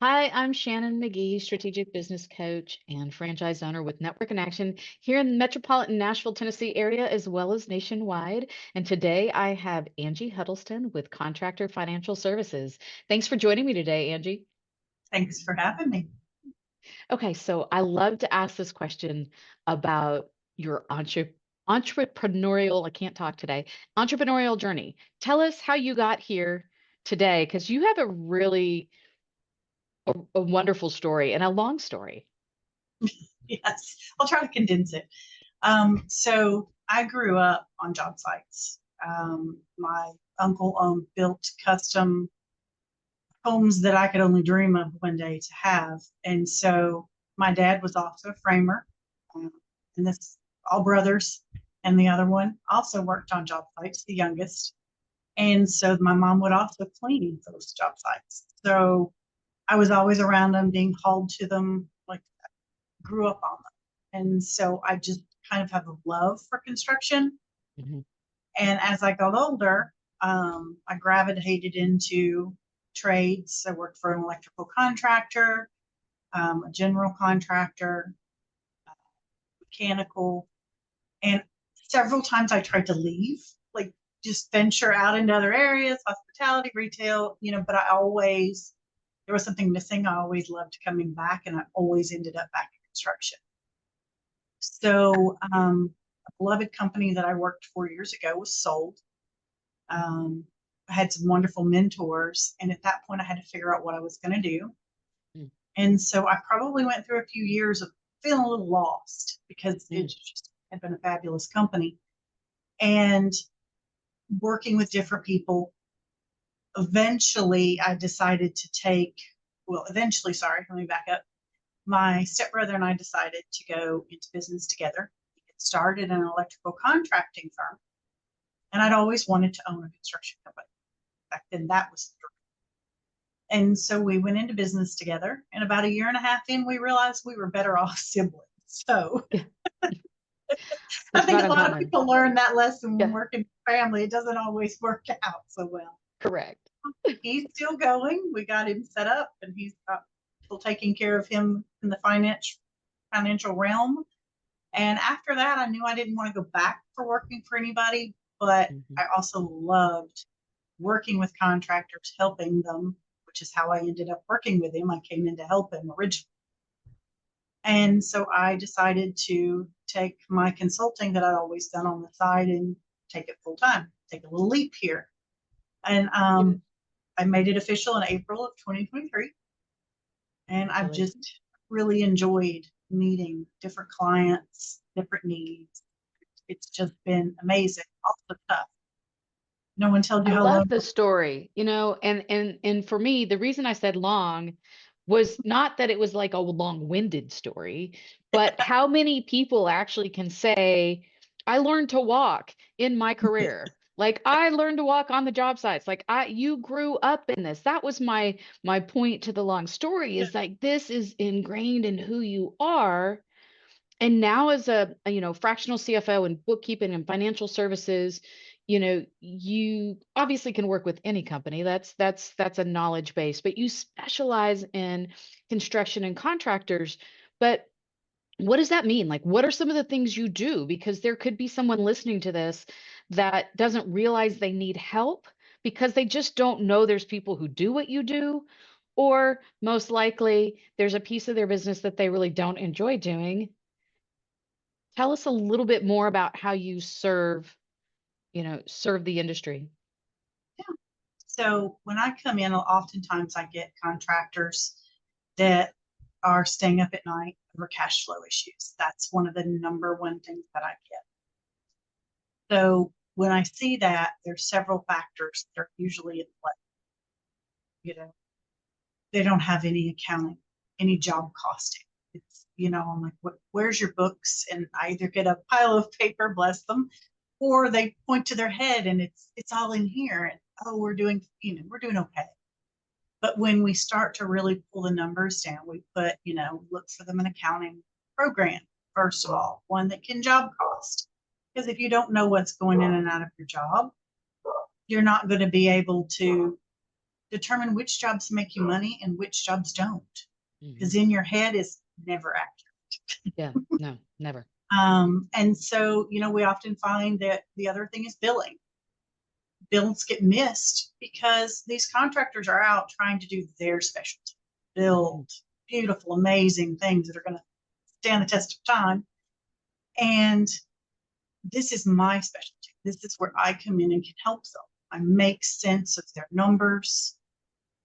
Hi, I'm Shannon McGee, strategic business coach and franchise owner with Network in Action here in the metropolitan Nashville, Tennessee area, as well as nationwide. And today I have Angie Huddleston with Contractor Financial Services. Thanks for joining me today, Angie. Thanks for having me. Okay, so I love to ask this question about your entrepreneurial, I can't talk today, entrepreneurial journey. Tell us how you got here today, because you have a really a wonderful story and a long story. Yes, I'll try to condense it. So I grew up on job sites. My uncle built custom homes that I could only dream of one day to have. And so my dad was also a framer, um, and this all brothers. And the other one also worked on job sites, the youngest. And so my mom would also clean those job sites. So I was always around them, being hauled to them, like grew up on them. And so I just kind of have a love for construction. Mhm. And as I got older, I gravitated into trades. I worked for an electrical contractor, a general contractor, mechanical, and several times I tried to leave, like just venture out into other areas, hospitality, retail, but there was something missing. I always loved coming back, and I always ended up back in construction. So, a beloved company that I worked 4 years ago was sold. I had some wonderful mentors, and at that point, I had to figure out what I was going to do. Mm, And so, I probably went through a few years of feeling a little lost because it mm, just had been a fabulous company. And working with different people, eventually, I decided to sorry, let me back up. My stepbrother and I decided to go into business together. He had started an electrical contracting firm, and I'd always wanted to own a construction company. Back then, that was the dream. And so we went into business together. And about a year and a half in, we realized we were better off siblings. So yeah, I that's think not a lot of uncommon. people learn that lesson when Yeah, working with family. It doesn't always work out so well. correct. He's still going. We got him set up, and he's still taking care of him in the financial realm. And after that, I knew I didn't want to go back for working for anybody, but Mhm. I also loved working with contractors, helping them, which is how I ended up working with him. I came in to help him originally. And so I decided to take my consulting that I'd always done on the side and take it full time, take a little leap here. And Yeah, I made it official in April of 2023. And I've just congratulations. really enjoyed meeting different clients, different needs. It's just been amazing. Also tough. No one tells I you how love long. the story, and for me, the reason I said long was not that it was like a long-winded story, but how many people actually can say, I learned to walk in my career. Like I learned to walk on the job sites. Like you grew up in this. That was my point to the long story is like this is ingrained in who you are. And now as a fractional CFO and bookkeeping and financial services, you obviously can work with any company. That's a knowledge base, but you specialize in construction and contractors. But what does that mean? Like, what are some of the things you do? Because there could be someone listening to this that doesn't realize they need help because they just don't know there's people who do what you do, or most likely there's a piece of their business that they really don't enjoy doing. Tell us a little bit more about how you serve the industry. Yeah. So when I come in, oftentimes I get contractors that are staying up at night over cash flow issues. That's one of the number one things that I get. So when I see that, there's several factors that are usually in play. You know, they don't have any accounting, any job costing. I'm like, where's your books? And I either get a pile of paper, bless them, or they point to their head and it's all in here. And oh, we're doing okay. But when we start to really pull the numbers down, we look for them an accounting program, first of all, one that can job cost. Because if you don't know what's going in and out of your job, you're not going to be able to determine which jobs make you money and which jobs don't. Because Mhm. in your head is never accurate. Yeah, no, never. And so, we often find that the other thing is billing. Bills get missed because these contractors are out trying to do their specialty, Mhm. build beautiful, amazing things that are going to stand the test of time. And this is my specialty. This is where I come in and can help them. I make sense of their numbers.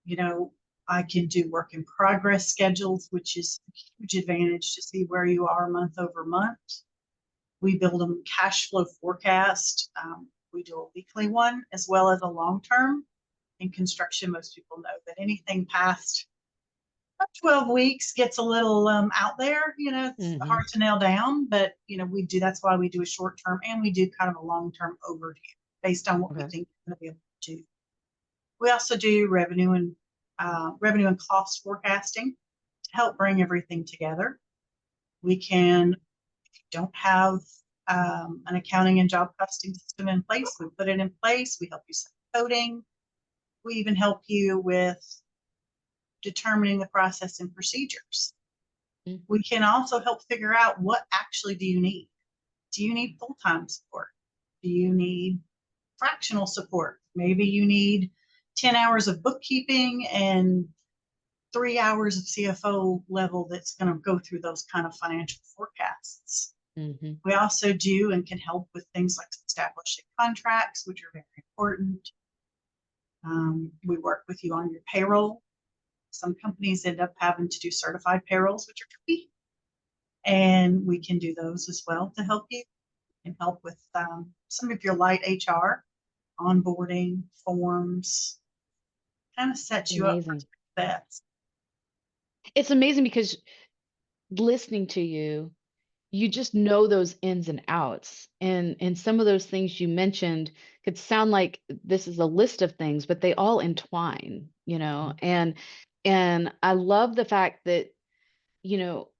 You know, I can do work in progress schedules, which is a huge advantage to see where you are month over month. We build them cash flow forecast. We do a weekly one as well as a long term. In construction, most people know that anything past 12 weeks gets a little out there. It's Mhm. hard to nail down, but we do. That's why we do a short term and we do kind of a long term overview based on what we Okay. think we're going to be able to do. We also do revenue and cost forecasting to help bring everything together. We can, if you don't have an accounting and job costing system in place, we put it in place. We help you set coding. We even help you with determining the process and procedures. Mm. We can also help figure out what actually do you need. Do you need full-time support? Do you need fractional support? Maybe you need 10 hours of bookkeeping and 3 hours of CFO level that's going to go through those kind of financial forecasts. Mhm. We also do and can help with things like establishing contracts, which are very important. We work with you on your payroll. Some companies end up having to do certified payrolls, which are tricky, and we can do those as well to help you and help with some of your light HR, onboarding forms, kind of sets you up for Amazing. success. It's amazing because listening to you, you just know those ins and outs. And some of those things you mentioned could sound like this is a list of things, but they all entwine, you know. And I love the fact that, you know,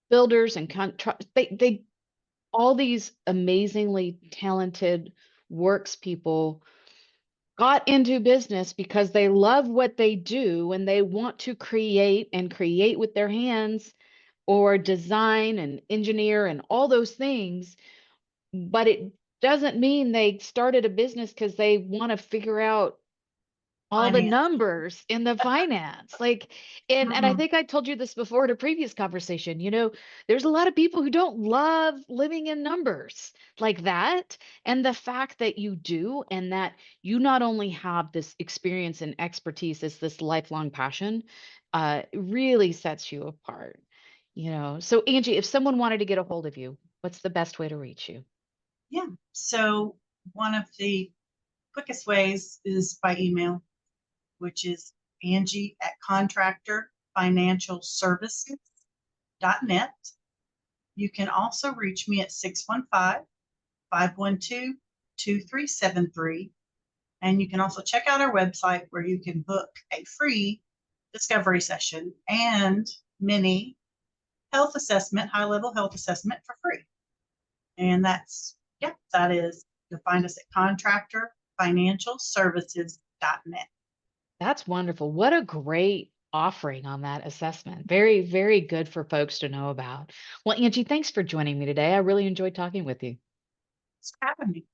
builders and they all these amazingly talented works people got into business because they love what they do and they want to create and create with their hands or design and engineer and all those things. But it doesn't mean they started a business because they want to figure out all the Finance. numbers in the finance. Like, and I Mhm. think I told you this before in a previous conversation, you know, there's a lot of people who don't love living in numbers like that. And the fact that you do, and that you not only have this experience and expertise as this lifelong passion, really sets you apart. You know, so Angie, if someone wanted to get a hold of you, what's the best way to reach you? Yeah. So one of the quickest ways is by email, which is Angie at Contractor Financial Services.net. You can also reach me at 615-512-2373. And you can also check out our website where you can book a free discovery session and mini health assessment, high level health assessment for free. And that is, you'll find us at contractorfinancialservices.net. That's wonderful. What a great offering on that assessment. Very, very good for folks to know about. Well, Angie, thanks for joining me today. I really enjoyed talking with you. Thanks for having me.